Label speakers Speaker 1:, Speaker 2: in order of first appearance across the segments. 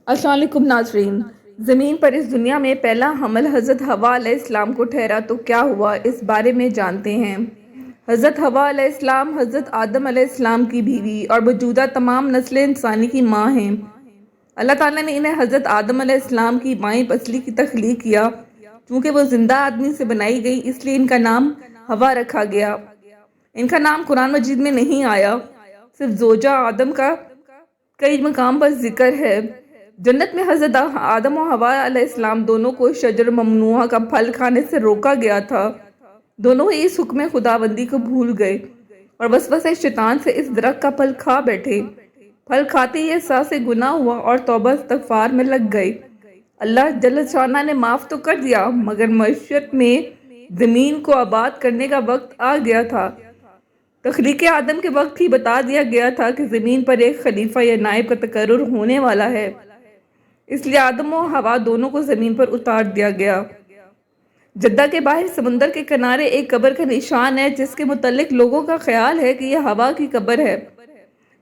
Speaker 1: السلام علیکم ناظرین۔ زمین پر اس دنیا میں پہلا حمل حضرت حوا علیہ السلام کو ٹھہرا تو کیا ہوا، اس بارے میں جانتے ہیں۔ حضرت حوا علیہ السلام حضرت آدم علیہ السلام کی بیوی اور موجودہ تمام نسل انسانی کی ماں ہیں۔ اللہ تعالیٰ نے انہیں حضرت آدم علیہ السلام کی مائیں پسلی کی تخلیق کیا۔ چونکہ وہ زندہ آدمی سے بنائی گئی اس لیے ان کا نام حوا رکھا گیا۔ ان کا نام قرآن مجید میں نہیں آیا، صرف زوجہ آدم کا کئی مقام پر ذکر ہے۔ جنت میں حضرت آدم و حوا علیہ السلام دونوں کو شجر ممنوعہ کا پھل کھانے سے روکا گیا تھا۔ دونوں ہی اس حکم خداوندی کو بھول گئے اور وسوسہ شیطان سے اس درخت کا پھل کھا بیٹھے۔ پھل کھاتے ہی احساس گناہ ہوا اور توبہ استغفار میں لگ گئے۔ اللہ جل شانہ نے معاف تو کر دیا، مگر معیشت میں زمین کو آباد کرنے کا وقت آ گیا تھا۔ تخلیق آدم کے وقت ہی بتا دیا گیا تھا کہ زمین پر ایک خلیفہ یا نائب کا تقرر ہونے والا ہے، اس لیے آدم و حوا دونوں کو زمین پر اتار دیا گیا۔ جدہ کے باہر سمندر کے کنارے ایک قبر کا نشان ہے جس کے متعلق لوگوں کا خیال ہے کہ یہ حوا کی قبر ہے۔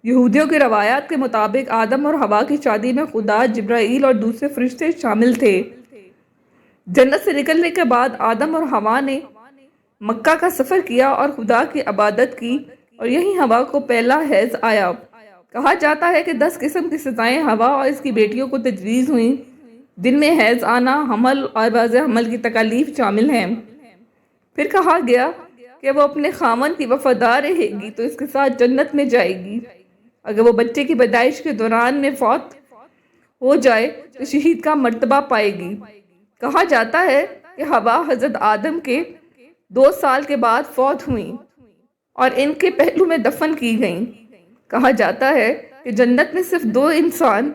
Speaker 1: یہودیوں کی روایات کے مطابق آدم اور حوا کی شادی میں خدا، جبرائیل اور دوسرے فرشتے شامل تھے۔ جنت سے نکلنے کے بعد آدم اور حوا نے مکہ کا سفر کیا اور خدا کی عبادت کی، اور یہیں حوا کو پہلا حیض آیا۔ کہا جاتا ہے کہ 10 قسم کی سزائیں حوا اور اس کی بیٹیوں کو تجویز ہوئیں، جن میں حیض آنا، حمل اور بعض حمل کی تکالیف شامل ہیں۔ پھر کہا گیا کہ وہ اپنے خاوند کی وفادار رہے گی تو اس کے ساتھ جنت میں جائے گی۔ اگر وہ بچے کی پیدائش کے دوران میں فوت ہو جائے تو شہید کا مرتبہ پائے گی۔ کہا جاتا ہے کہ حوا حضرت آدم کے 2 سال کے بعد فوت ہوئیں اور ان کے پہلو میں دفن کی گئیں۔ کہا جاتا ہے کہ جنت میں صرف 2 انسان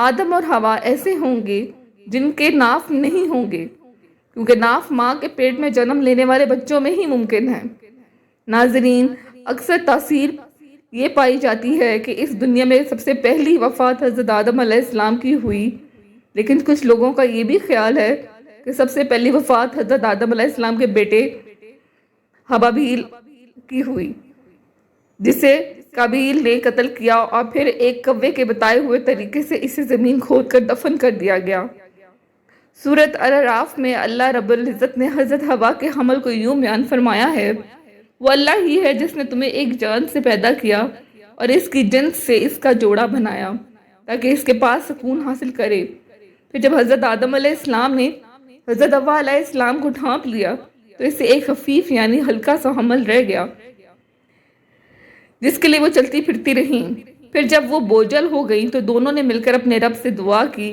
Speaker 1: آدم اور حوا ایسے ہوں گے جن کے ناف نہیں ہوں گے، کیونکہ ناف ماں کے پیٹ میں جنم لینے والے بچوں میں ہی ممکن ہے۔ ناظرین، اکثر تاثیر یہ پائی جاتی ہے کہ اس دنیا میں سب سے پہلی وفات حضرت آدم علیہ السلام کی ہوئی، لیکن کچھ لوگوں کا یہ بھی خیال ہے کہ سب سے پہلی وفات حضرت آدم علیہ السلام کے بیٹے حابیل کی ہوئی، جسے قابیل نے قتل کیا اور پھر ایک کوے کے بتائے ہوئے طریقے سے اسے زمین کھود کر دفن کر دیا گیا۔ سورۃ الاعراف میں اللہ رب العزت نے حضرت حوا کے حمل کو یوں بیان فرمایا ہے، وہ اللہ ہی ہے جس نے تمہیں ایک جان سے پیدا کیا اور اس کی جنس سے اس کا جوڑا بنایا تاکہ اس کے پاس سکون حاصل کرے۔ پھر جب حضرت آدم علیہ السلام نے حضرت حوا علیہ السلام کو ڈھانپ لیا تو اس سے ایک خفیف یعنی ہلکا سا حمل رہ گیا جس کے لیے وہ چلتی پھرتی رہیں۔ پھر جب وہ بوجھل ہو گئیں تو دونوں نے مل کر اپنے رب سے دعا کی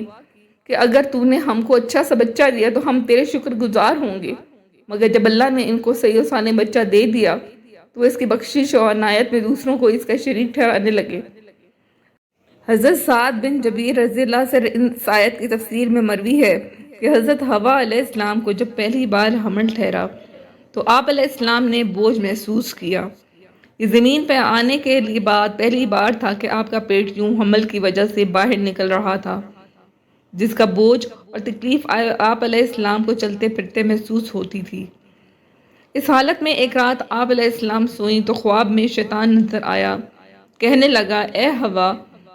Speaker 1: کہ اگر تو نے ہم کو اچھا سا بچہ دیا تو ہم تیرے شکر گزار ہوں گے، مگر جب اللہ نے ان کو صحیح و سالم بچہ دے دیا تو اس کی بخشش اور عنایت میں دوسروں کو اس کا شریک ٹھہرانے لگے۔ حضرت سعد بن جبیر رضی اللہ سے اس آیت کی تفسیر میں مروی ہے کہ حضرت حوا علیہ السلام کو جب پہلی بار حمل ٹھہرا تو آپ علیہ السلام نے بوجھ محسوس کیا۔ یہ زمین پہ آنے کے بعد پہلی بار تھا کہ آپ کا پیٹ یوں حمل کی وجہ سے باہر نکل رہا تھا، جس کا بوجھ اور تکلیف آپ علیہ السلام کو چلتے پھرتے محسوس ہوتی تھی۔ اس حالت میں ایک رات آپ علیہ السلام سوئیں تو خواب میں شیطان نظر آیا، کہنے لگا، اے حوا،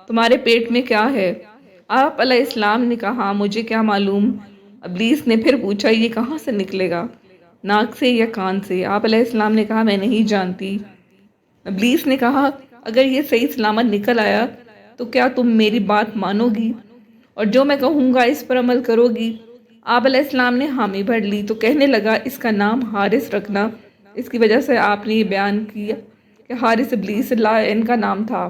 Speaker 1: تمہارے پیٹ میں کیا ہے؟ آپ علیہ السلام نے کہا، مجھے کیا معلوم۔ ابلیس نے پھر پوچھا، یہ کہاں سے نکلے گا، ناک سے یا کان سے؟ آپ علیہ السلام نے کہا، میں نہیں جانتی۔ ابلیس نے کہا، اگر یہ صحیح سلامت نکل آیا تو کیا تم میری بات مانو گی اور جو میں کہوں گا اس پر عمل کرو گی؟ آپ علیہ السلام نے حامی بھر لی تو کہنے لگا، اس کا نام حارث رکھنا۔ اس کی وجہ سے آپ نے یہ بیان کیا کہ حارث ابلیس ان کا نام تھا،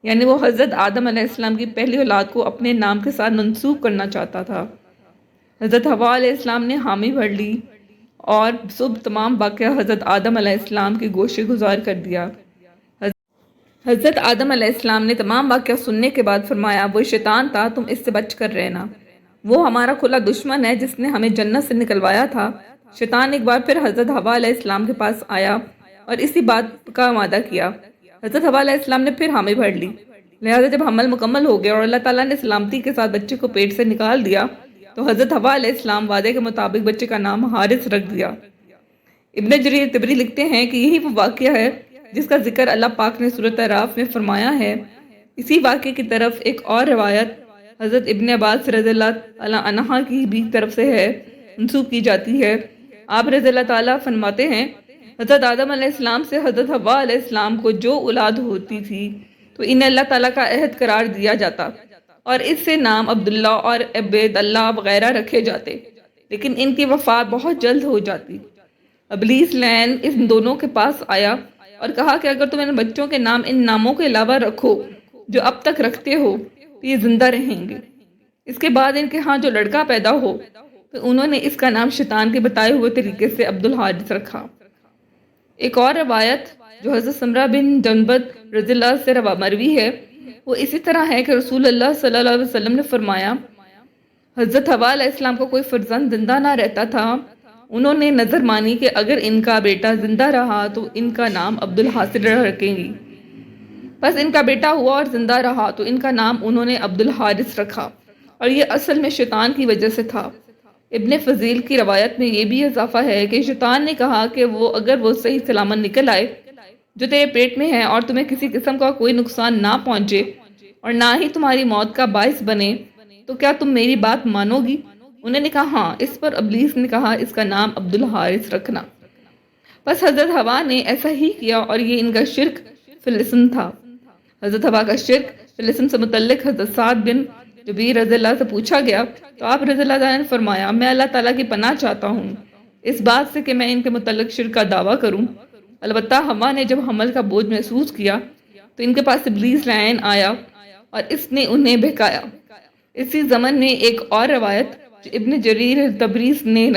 Speaker 1: یعنی وہ حضرت آدم علیہ السلام کی پہلی اولاد کو اپنے نام کے ساتھ منسوب کرنا چاہتا تھا۔ حضرت حوا علیہ السلام نے حامی بھر لی اور صبح تمام واقعہ حضرت آدم علیہ السلام کی گوشے گزار کر دیا۔ حضرت آدم علیہ السلام نے تمام واقعہ سننے کے بعد فرمایا، وہ شیطان تھا، تم اس سے بچ کر رہنا، وہ ہمارا کھلا دشمن ہے جس نے ہمیں جنت سے نکلوایا تھا۔ شیطان ایک بار پھر حضرت حوا علیہ السلام کے پاس آیا اور اسی بات کا وعدہ کیا۔ حضرت حوا علیہ السلام نے پھر حامی بھر لی، لہذا جب حمل مکمل ہو گیا اور اللہ تعالیٰ نے سلامتی کے ساتھ بچے کو پیٹ سے نکال دیا تو حضرت حوا علیہ السلام وعدے کے مطابق بچے کا نام حارث رکھ دیا۔ ابن جریر طبری لکھتے ہیں کہ یہی وہ واقعہ ہے جس کا ذکر اللہ پاک نے سورۃ اعراف میں فرمایا ہے۔ اسی واقعے کی طرف ایک اور روایت حضرت ابن عباس رضی اللہ تعالیٰ عنہ کی بھی طرف سے ہے، منسوب کی جاتی ہے۔ آپ رضی اللہ تعالیٰ فرماتے ہیں حضرت آدم علیہ السلام سے حضرت حوا علیہ السلام کو جو اولاد ہوتی تھی تو انہیں اللہ تعالیٰ کا عہد قرار دیا جاتا اور اس سے نام عبداللہ اور عبید اللہ وغیرہ رکھے جاتے، لیکن ان کی وفات بہت جلد ہو جاتی۔ ابلیس لعین ان دونوں کے پاس آیا اور کہا کہ اگر تم ان بچوں کے نام ان ناموں کے علاوہ رکھو جو اب تک رکھتے ہو تو یہ زندہ رہیں گے۔ اس کے بعد ان کے ہاں جو لڑکا پیدا ہو تو انہوں نے اس کا نام شیطان کے بتائے ہوئے طریقے سے عبدالحارث رکھا۔ ایک اور روایت جو حضرت سمرہ بن جنبد رضی اللہ سے مروی ہے وہ اسی طرح ہے کہ رسول اللہ صلی اللہ علیہ وسلم نے فرمایا حضرت حوا علیہ السلام کو کوئی فرزند زندہ نہ رہتا تھا، انہوں نے نظر مانی کہ اگر ان کا بیٹا زندہ رہا تو ان کا نام عبدالحارث رکھیں گی۔ بس ان کا بیٹا ہوا اور زندہ رہا تو ان کا نام انہوں نے عبدالحارث رکھا، اور یہ اصل میں شیطان کی وجہ سے تھا۔ ابن فضیل کی روایت میں یہ بھی اضافہ ہے کہ شیطان نے کہا کہ اگر وہ صحیح سلامت نکل آئے جو تیرے پیٹ میں ہے اور تمہیں کسی قسم کا کوئی نقصان نہ پہنچے اور نہ ہی تمہاری موت کا باعث بنے تو کیا تم میری بات مانو گی؟ انہوں نے کہا ہاں۔ اس پر ابلیس نے کہا اس کا نام عبدالحارث رکھنا۔ بس حضرت حوا نے ایسا ہی کیا اور یہ ان کا شرک فی الاسم تھا۔ حضرت حوا کا شرک فی الاسم سے متعلق حضرت سعد بن جبیر رضی اللہ سے پوچھا گیا تو آپ رضی اللہ عنہ نے فرمایا میں اللہ تعالیٰ کی پناہ چاہتا ہوں اس بات سے کہ میں ان کے متعلق شرک کا دعویٰ کروں۔ البتہ حوا نے جب حمل کا بوجھ محسوس کیا تو ان کے پاس ابلیس لعین آیا اور اس نے انہیں بہکایا۔ اسی ضمن میں ایک اور روایت جو ابن جریر تبریز نے